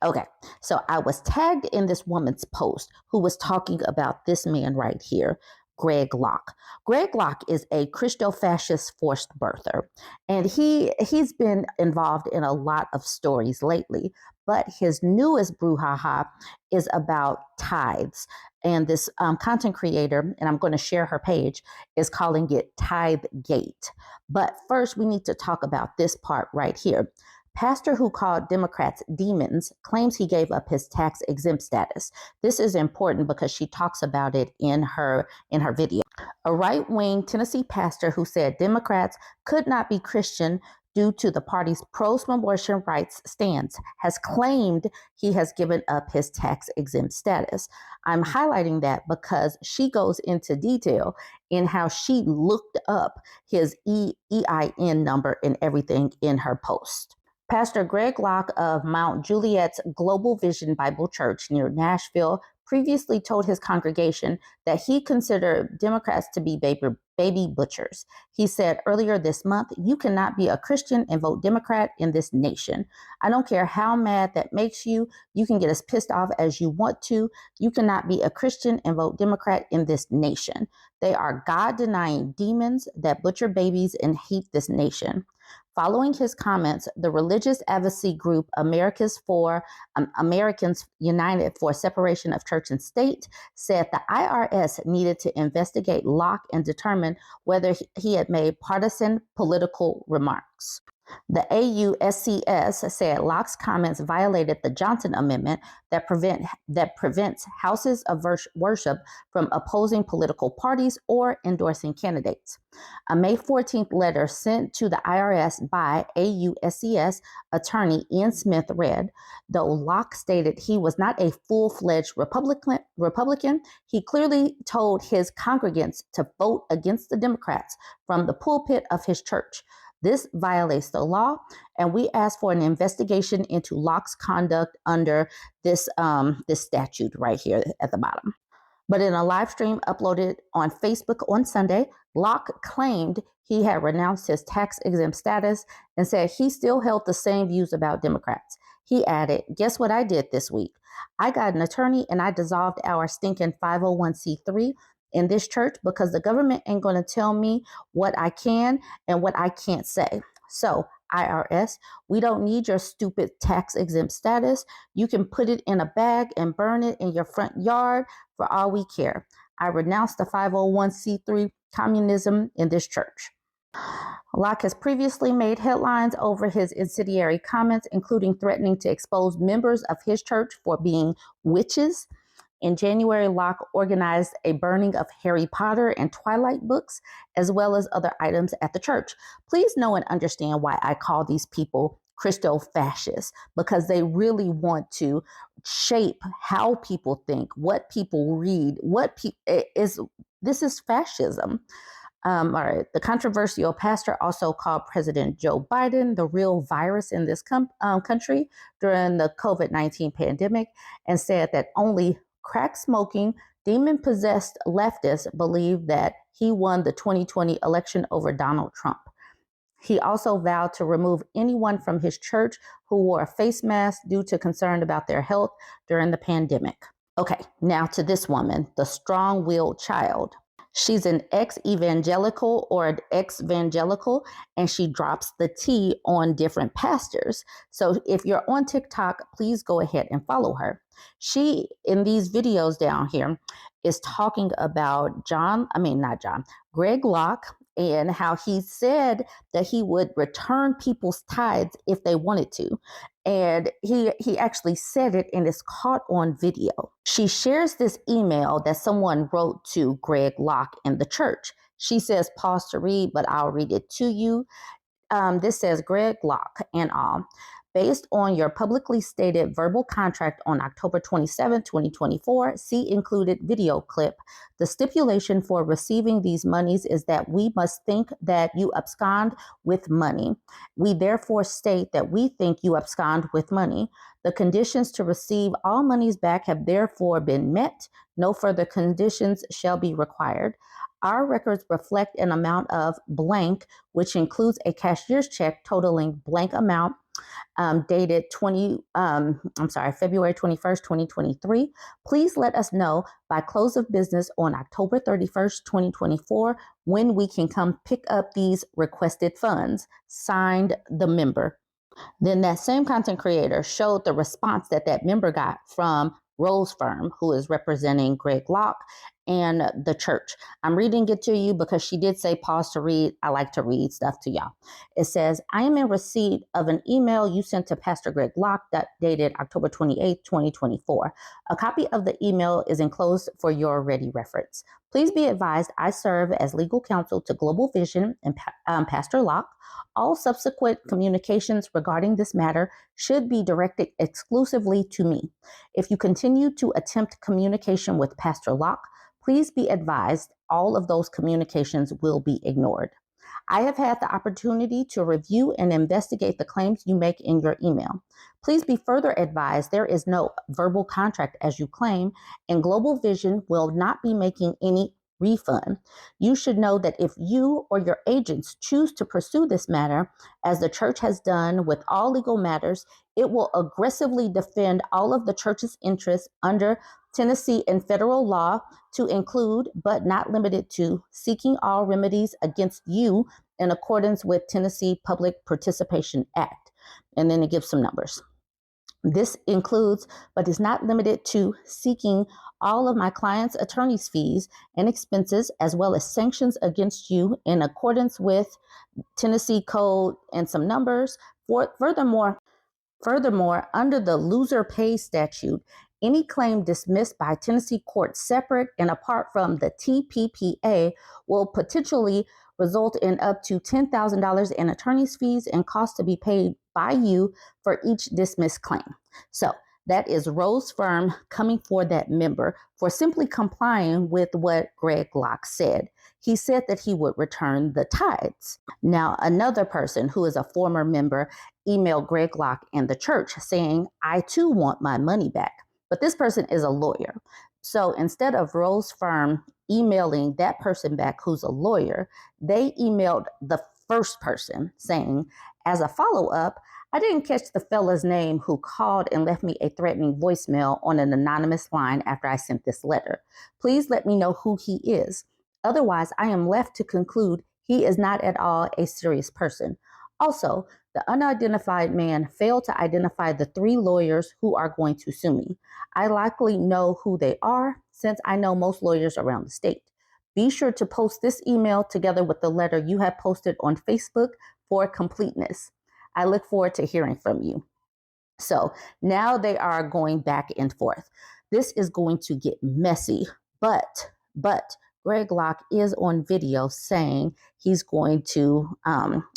Okay, so I was tagged in this woman's post who was talking about this man right here, Greg Locke. Greg Locke is a Christo-fascist forced birther, and he's been involved in a lot of stories lately. But his newest brouhaha is about tithes, and this content creator, and I'm going to share her page, is calling it Tithegate. But first, we need to talk about this part right here. Pastor who called Democrats demons claims he gave up his tax exempt status. This is important because she talks about it in her video. A right-wing Tennessee pastor who said Democrats could not be Christian due to the party's pro-abortion rights stance has claimed he has given up his tax exempt status. I'm highlighting that because she goes into detail in how she looked up his EIN number and everything in her post. Pastor Greg Locke of Mount Juliet's Global Vision Bible Church near Nashville previously told his congregation that he considered Democrats to be baby butchers. He said earlier this month, "You cannot be a Christian and vote Democrat in this nation. I don't care how mad that makes you. You can get as pissed off as you want to. You cannot be a Christian and vote Democrat in this nation. They are God-denying demons that butcher babies and hate this nation." Following his comments, the religious advocacy group Americans United for Separation of Church and State said the IRS needed to investigate Locke and determine whether he had made partisan political remarks. The AUSCS said Locke's comments violated the Johnson Amendment that prevents houses of worship from opposing political parties or endorsing candidates. A May 14th letter sent to the IRS by AUSCS attorney Ian Smith read, though Locke stated he was not a full-fledged Republican, he clearly told his congregants to vote against the Democrats from the pulpit of his church. This violates the law, and we ask for an investigation into Locke's conduct under this statute right here at the bottom. But in a live stream uploaded on Facebook on Sunday, Locke claimed he had renounced his tax-exempt status and said he still held the same views about Democrats. He added, "Guess what I did this week? I got an attorney and I dissolved our stinking 501c3 in this church because the government ain't going to tell me what I can and what I can't say. So, IRS, we don't need your stupid tax-exempt status. You can put it in a bag and burn it in your front yard for all we care. I renounce the 501c3 communism in this church." Locke has previously made headlines over his incendiary comments, including threatening to expose members of his church for being witches. In January, Locke organized a burning of Harry Potter and Twilight books, as well as other items at the church. Please know and understand why I call these people Christo-fascists, because they really want to shape how people think, what people read, this is fascism. All right. The controversial pastor also called President Joe Biden the real virus in this country during the COVID-19 pandemic and said that only crack-smoking, demon-possessed leftists believe that he won the 2020 election over Donald Trump. He also vowed to remove anyone from his church who wore a face mask due to concern about their health during the pandemic. Okay, now to this woman, the strong-willed child. She's an ex-evangelical or an ex-evangelical, and she drops the T on different pastors. So if you're on TikTok, please go ahead and follow her. She, in these videos down here, is talking about Greg Locke, and how he said that he would return people's tithes if they wanted to. And he actually said it and it's caught on video. She shares this email that someone wrote to Greg Locke in the church. She says, pause to read, but I'll read it to you. This says, Greg Locke and all. Based on your publicly stated verbal contract on October 27, 2024, see included video clip. The stipulation for receiving these monies is that we must think that you abscond with money. We therefore state that we think you abscond with money. The conditions to receive all monies back have therefore been met. No further conditions shall be required. Our records reflect an amount of blank, which includes a cashier's check totaling blank amount, dated February 21st, 2023. Please let us know by close of business on October 31st, 2024, when we can come pick up these requested funds. Signed, the member. Then that same content creator showed the response that that member got from Rose Firm, who is representing Greg Locke and the church. I'm reading it to you because she did say pause to read. I like to read stuff to y'all. It says, I am in receipt of an email you sent to Pastor Greg Locke that dated October 28, 2024. A copy of the email is enclosed for your ready reference. Please be advised I serve as legal counsel to Global Vision and Pastor Locke. All subsequent communications regarding this matter should be directed exclusively to me. If you continue to attempt communication with Pastor Locke, please be advised all of those communications will be ignored. I have had the opportunity to review and investigate the claims you make in your email. Please be further advised there is no verbal contract as you claim, and Global Vision will not be making any refund. You should know that if you or your agents choose to pursue this matter, as the church has done with all legal matters, it will aggressively defend all of the church's interests under Tennessee and federal law, to include, but not limited to, seeking all remedies against you in accordance with Tennessee Public Participation Act. And then it gives some numbers. This includes, but is not limited to, seeking all of my clients' attorney's fees and expenses, as well as sanctions against you in accordance with Tennessee Code and some numbers. Furthermore, under the loser pays statute, any claim dismissed by Tennessee courts separate and apart from the TPPA will potentially result in up to $10,000 in attorney's fees and costs to be paid by you for each dismissed claim. So that is Rose Firm coming for that member for simply complying with what Greg Locke said. He said that he would return the tithes. Now, another person who is a former member emailed Greg Locke and the church saying, I too want my money back. But this person is a lawyer. So instead of Rose Firm emailing that person back who's a lawyer, they emailed the first person saying, as a follow-up, I didn't catch the fella's name who called and left me a threatening voicemail on an anonymous line after I sent this letter. Please let me know who he is. Otherwise, I am left to conclude he is not at all a serious person. Also, the unidentified man failed to identify the 3 lawyers who are going to sue me. I likely know who they are since I know most lawyers around the state. Be sure to post this email together with the letter you have posted on Facebook for completeness. I look forward to hearing from you. So now they are going back and forth. This is going to get messy, but Greg Locke is on video saying he's going to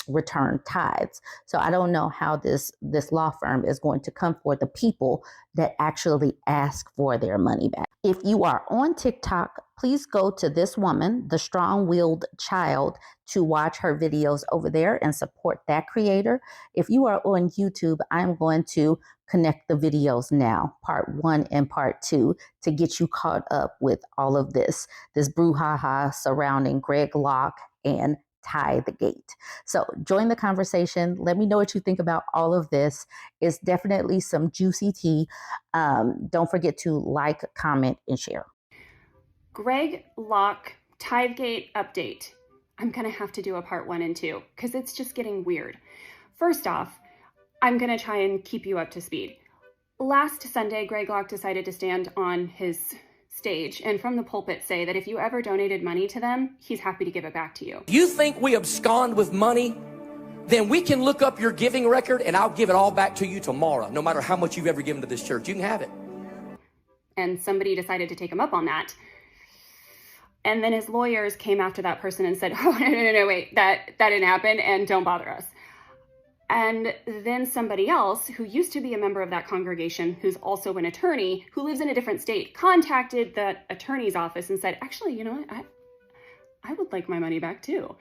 return tithes. So I don't know how this law firm is going to come for the people that actually ask for their money back. If you are on TikTok, please go to this woman, the Strong-Willed Child, to watch her videos over there and support that creator. If you are on YouTube, I'm going to connect the videos now, part 1 and part 2, to get you caught up with all of this brouhaha surrounding Greg Locke and Tithegate. So join the conversation. Let me know what you think about all of this. It's definitely some juicy tea. Don't forget to like, comment, and share. Greg Locke, Tithegate update. I'm going to have to do a part 1 and 2 because it's just getting weird. First off, I'm going to try and keep you up to speed. Last Sunday, Greg Locke decided to stand on his stage and from the pulpit say that if you ever donated money to them, he's happy to give it back to you. You think we abscond with money? Then we can look up your giving record and I'll give it all back to you tomorrow, no matter how much you've ever given to this church. You can have it. And somebody decided to take him up on that. And then his lawyers came after that person and said, oh, no, wait, that didn't happen and don't bother us. And then somebody else who used to be a member of that congregation, who's also an attorney, who lives in a different state, contacted the attorney's office and said, actually, you know what, I would like my money back too.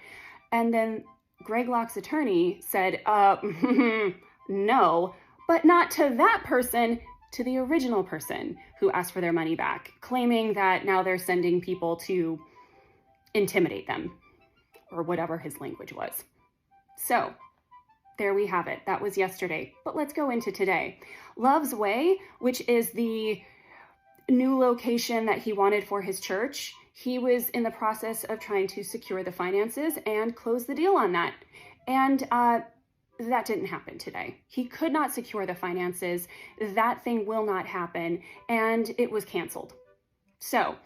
And then Greg Locke's attorney said, no, but not to that person, to the original person who asked for their money back, claiming that now they're sending people to intimidate them, or whatever his language was. So there we have it. That was yesterday. But let's go into today. Love's Way, which is the new location that he wanted for his church, he was in the process of trying to secure the finances and close the deal on that. And that didn't happen today. He could not secure the finances. That thing will not happen. And it was canceled. So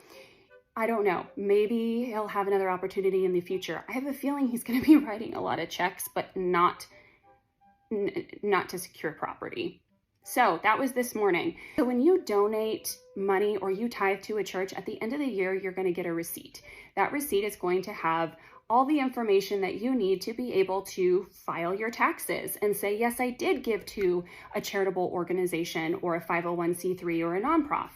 I don't know. Maybe he'll have another opportunity in the future. I have a feeling he's going to be writing a lot of checks, but not to secure property. So that was this morning. So when you donate money or you tithe to a church, at the end of the year, you're going to get a receipt. That receipt is going to have all the information that you need to be able to file your taxes and say, yes, I did give to a charitable organization or a 501c3 or a nonprofit.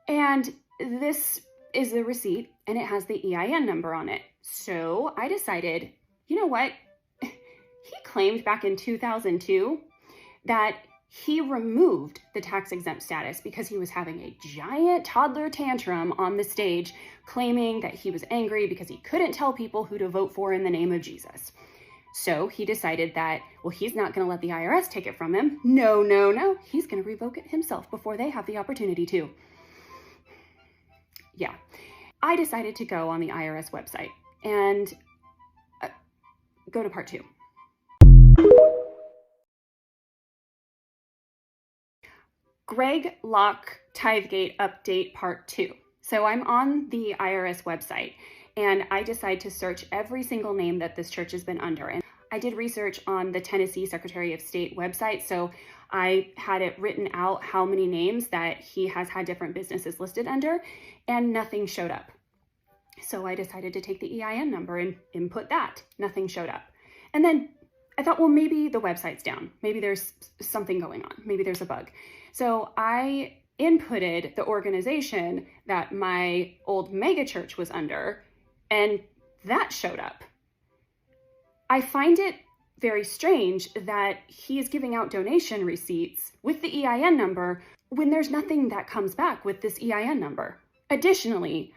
And this is the receipt and it has the EIN number on it. So I decided, you know what? He claimed back in 2002 that he removed the tax exempt status because he was having a giant toddler tantrum on the stage, claiming that he was angry because he couldn't tell people who to vote for in the name of Jesus. So he decided that, well, he's not going to let the IRS take it from him. No. He's going to revoke it himself before they have the opportunity to. Yeah. I decided to go on the IRS website and go to part 2. Greg Locke Tithegate update part 2. So I'm on the IRS website and I decide to search every single name that this church has been under. And I did research on the Tennessee Secretary of State website. So I had it written out how many names that he has had different businesses listed under, and nothing showed up. So I decided to take the EIN number and input that. Nothing showed up. And then I thought, well, maybe the website's down. Maybe there's something going on. Maybe there's a bug. So I inputted the organization that my old mega church was under, and that showed up. I find it very strange that he is giving out donation receipts with the EIN number when there's nothing that comes back with this EIN number. Additionally,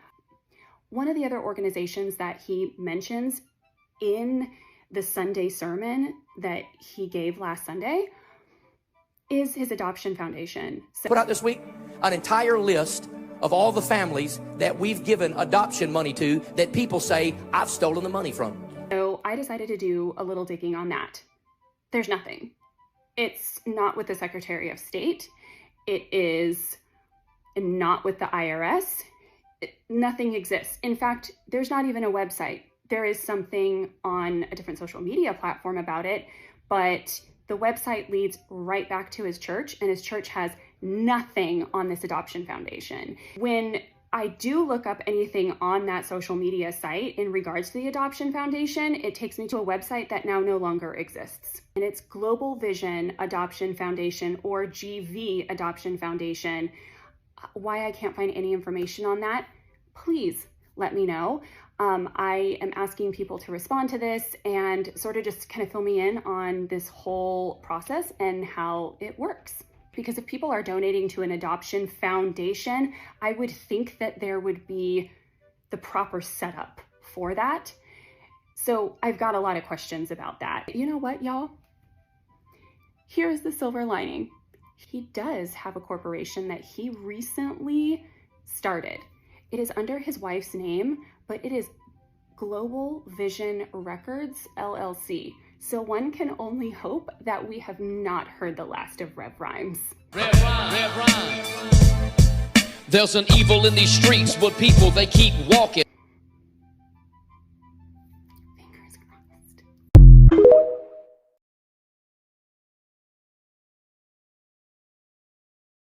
one of the other organizations that he mentions in the Sunday sermon that he gave last Sunday is his adoption foundation. So Put out this week an entire list of all the families that we've given adoption money to that people say, I've stolen the money from. So I decided to do a little digging on that. There's nothing. It's not with the Secretary of State. It is not with the IRS. Nothing exists. In fact, there's not even a website. There is something on a different social media platform about it, but the website leads right back to his church, and his church has nothing on this adoption foundation. When I do look up anything on that social media site in regards to the adoption foundation, it takes me to a website that now no longer exists. And it's Global Vision Adoption Foundation, or GV Adoption Foundation. Why I can't find any information on that, please let me know. I am asking people to respond to this and sort of just kind of fill me in on this whole process and how it works. Because if people are donating to an adoption foundation, I would think that there would be the proper setup for that. So I've got a lot of questions about that. You know what, y'all? Here's the silver lining. He does have a corporation that he recently started. It is under his wife's name, but it is Global Vision Records, LLC. So one can only hope that we have not heard the last of Rev Rhymes. Rev Rhymes. There's an evil in these streets, but people, they keep walking.